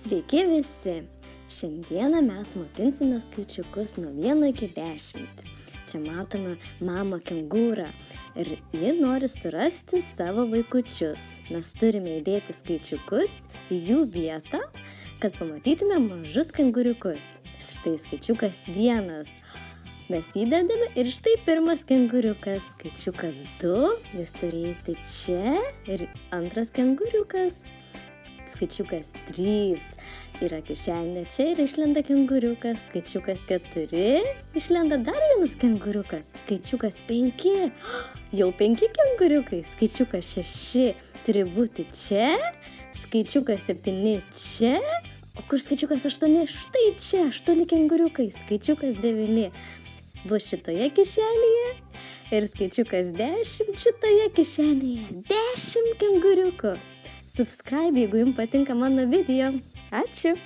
Sveiki visi! Šiandieną mes mokinsime skaičiukus nuo 1 iki 10. Čia matome mamą kengūrą ir ji nori surasti savo vaikučius. Mes turime įdėti skaičiukus į jų vietą, kad pamatytume mažus kengūriukus. Štai skaičiukas 1. Mes įdedame ir štai pirmas kengūriukas. Skaičiukas 2, jis turi eiti čia ir antras kengūriukas. Skaičiukas 3, yra kišenė čia ir išlenda kengūriukas. Skaičiukas 4, išlenda dar vienas kengūriukas. Skaičiukas 5, jau 5 kengūriukai. Skaičiukas 6, turi būti čia. Skaičiukas 7 čia. O kur skaičiukas 8? Štai čia, 8 kengūriukai. Skaičiukas 9 bus šitoje kišenėje. Ir skaičiukas 10 šitoje kišenėje. 10 kengūriukų. Subscribe, jeigu jums patinka mano video. Ačiū!